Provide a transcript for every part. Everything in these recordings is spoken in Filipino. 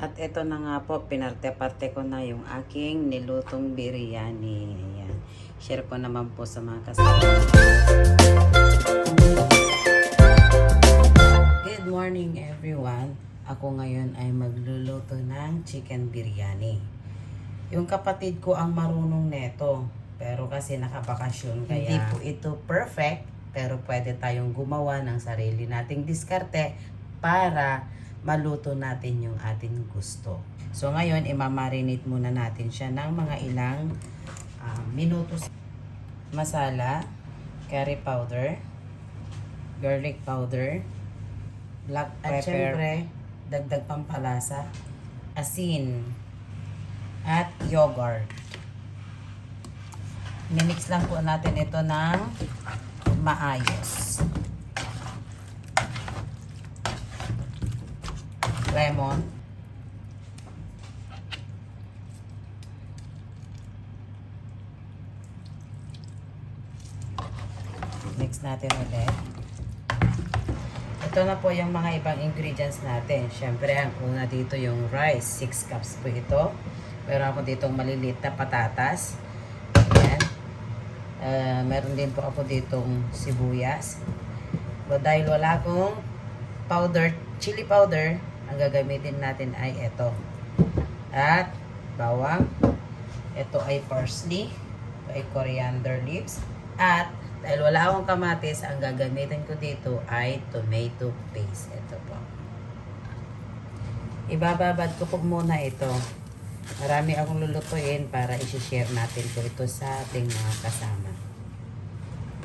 At ito na nga po, pinarte-parte ko na yung aking nilutong biryani. Ayan. Share ko naman po sa mga kasama. Good morning everyone. Ako ngayon ay magluluto ng chicken biryani. Yung kapatid ko ang marunong neto. Pero kasi nakabakasyon kaya hindi po ito perfect. Pero pwede tayong gumawa ng sarili nating diskarte para maluto natin yung ating gusto. So ngayon, imamarinate muna natin siya ng mga ilang minutos. Masala, curry powder, garlic powder, black pepper, at syempre, dagdag pampalasa, asin, at yogurt. Mimix lang po natin ito ng maayos. Lemon. Mix natin ulit. Ito na po yung mga ibang ingredients natin. Siyempre, ang una dito yung rice. 6 cups po ito. Meron ako ditong maliliit na patatas. Ayan. Meron din po ako ditong sibuyas. But dahil wala akong chili powder, ang gagamitin natin ay ito. At bawang. Ito ay parsley. Ito ay coriander leaves. At dahil wala akong kamatis, ang gagamitin ko dito ay tomato paste. Ito po. Ibababad ko po muna ito. Marami akong lulutuin para isi-share natin po ito sa ating mga kasama.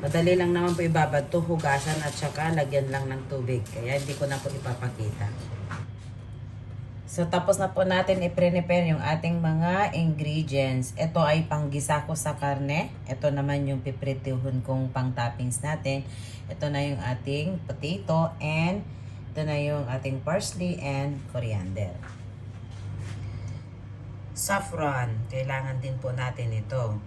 Madali lang naman po ibabad to, hugasan at saka lagyan lang ng tubig. Kaya hindi ko na po ipapakita. So tapos na po natin i-prepare yung ating mga ingredients. Ito ay panggisa ko sa karne. Ito naman yung pipritihon kong pang toppings natin. Ito na yung ating potato and ito na yung ating parsley and coriander. Saffron. Kailangan din po natin ito.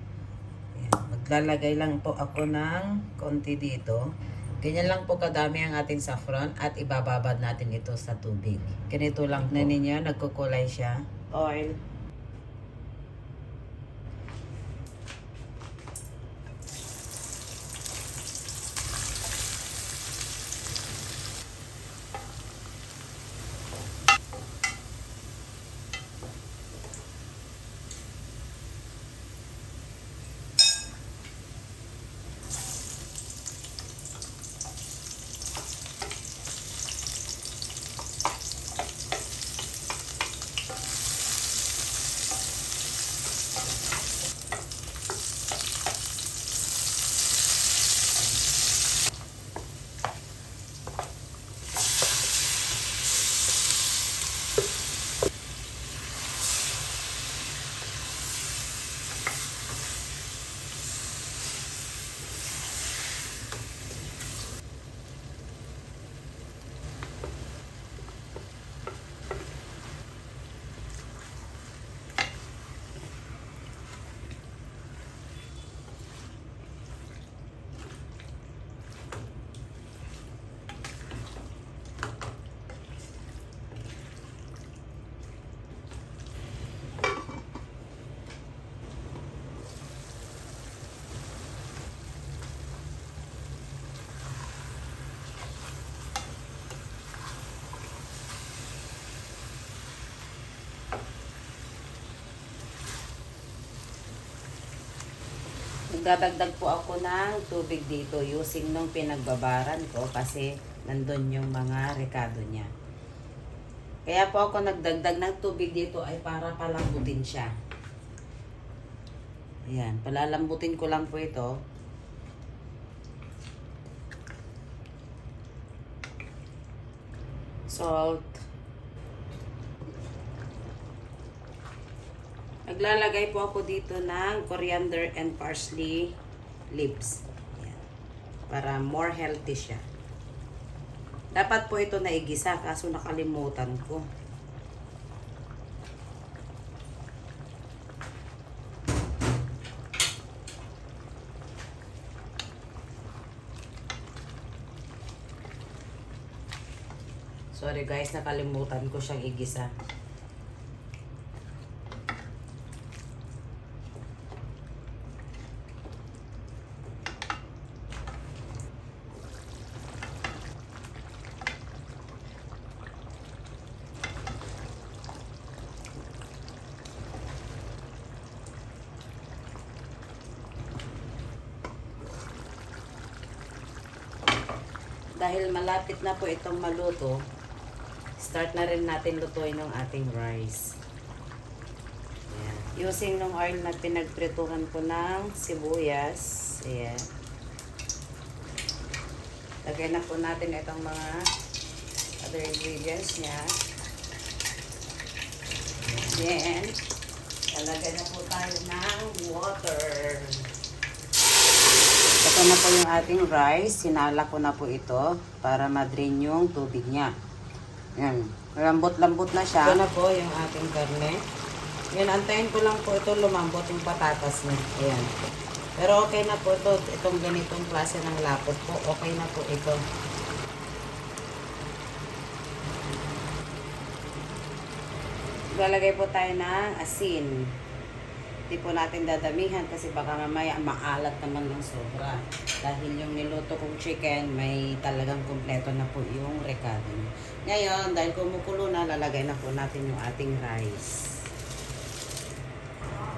Ayan. Maglalagay lang po ako ng konti dito. Ganyan lang po kadami ang ating saffron at ibababad natin ito sa tubig. Ganito lang na ninyo, nagkukulay siya. Oil. Nagdadagdag po ako ng tubig dito using nung pinagbabaran ko kasi nandun yung mga rekado niya. Kaya po ako nagdagdag ng tubig dito ay para palambutin siya. Ayan, palalambutin ko lang po ito. Salt. Naglalagay po ako dito ng coriander and parsley leaves. Ayan. Para more healthy siya. Dapat po ito naigisa kaso nakalimutan ko. Sorry guys, nakalimutan ko siyang igisa. dahil malapit na po itong maluto, start na rin natin lutuin ng ating rice. Ayan. Using ng oil na pinagprituhan ko ng sibuyas. Ayan. Lagay na po natin itong mga other ingredients niya. Then, lalagay na po tayo ng water. Ito na po yung ating rice. Sinala ko na po ito para ma-drain yung tubig niya. Yan. Lambot-lambot na siya. Ito na po yung ating karne. Yan, antayin ko lang po ito lumambot yung patatas niya. Ayan. Pero okay na po ito. Itong ganitong klase ng lapot po. Okay na po ito. Lalagay po tayo ng asin. Hindi po natin dadamihan kasi baka mamaya maalat naman ng sobra. Dahil yung niluto kong chicken, may talagang kumpleto na po yung recado niya. Ngayon, dahil kumukulo na, lalagay na po natin yung ating rice.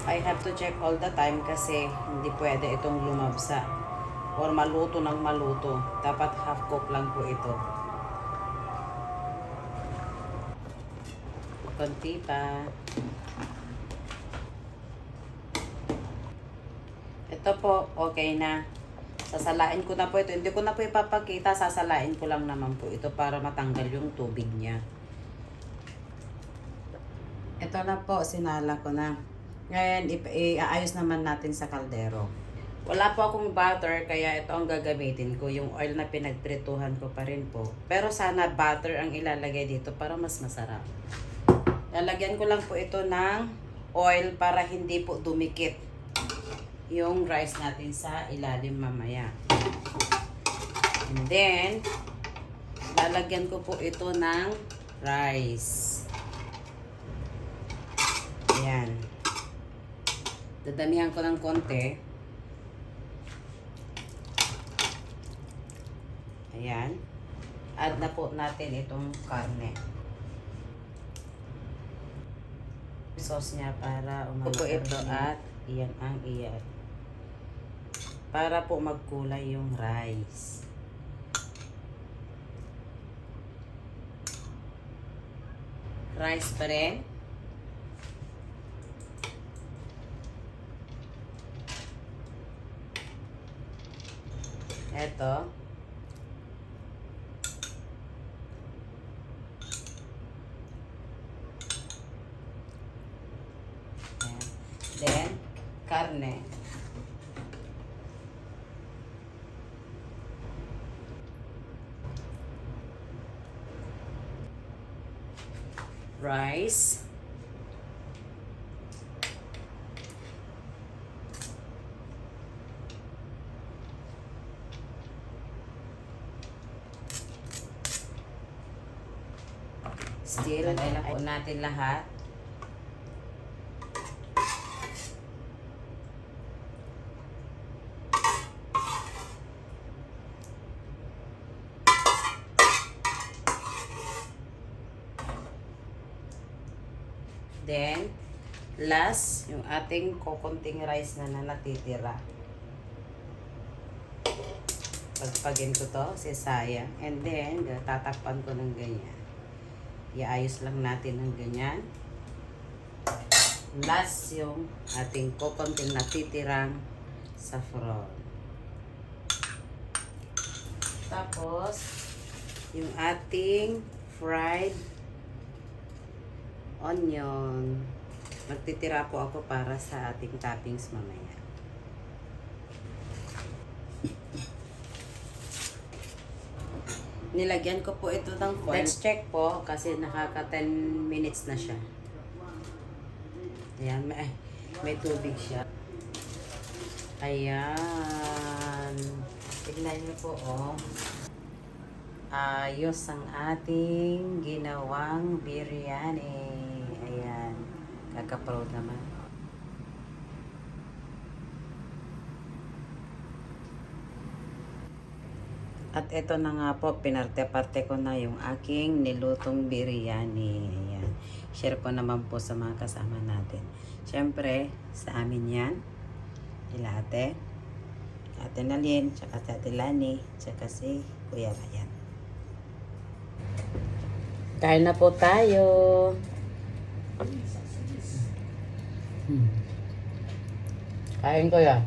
I have to check all the time kasi hindi pwede itong lumabsa or maluto ng maluto. Dapat half cook lang po ito. Konti pa. Ito po, okay na. Sasalain ko na po ito. Hindi ko na po ipapakita. Sasalain ko lang naman po ito para matanggal yung tubig niya. Ito na po, sinala ko na. Ngayon, iaayos naman natin sa kaldero. Wala po akong butter, kaya ito ang gagamitin ko. Yung oil na pinagprituhan ko pa rin po. Pero sana butter ang ilalagay dito para mas masarap. Lalagyan ko lang po ito ng oil para hindi po dumikit yung rice natin sa ilalim mamaya. And then, lalagyan ko po ito ng rice. Ayan. Dadamihan ko ng konti. Ayan. Add na po natin itong karne. Sauce niya para umano po ito at iyan ang iyan. Para po magkulay yung rice. Rice pa rin. Eto. Ayan. Then, karne. Rice. Still, lagay na po natin lahat. Then, last, yung ating kokonting rice na natitira. Pagpagin ko to, sisaya. And then, tatakpan ko ng ganyan. Iayos lang natin ng ganyan. Last, yung ating kokonting natitirang saffron. Tapos, yung ating fried onion. Magtitira po ako para sa ating toppings mamaya. Nilagyan ko po ito ng foil. Let's check po kasi nakaka 10 minutes na siya. Ayan, may tubig siya. Ayan. Tignan niyo po, oh. Ayos ang ating ginawang biryani. Ayan. Kaka-proud naman. At ito na nga po, pinarte-parte ko na yung aking nilutong biryani. Ayan. Share ko naman po sa mga kasama natin. Siyempre, sa amin yan. Ate Nalien, tsaka si Ate Lani, tsaka si Kuya Ryan. Kain na po tayo. Kain ko yan.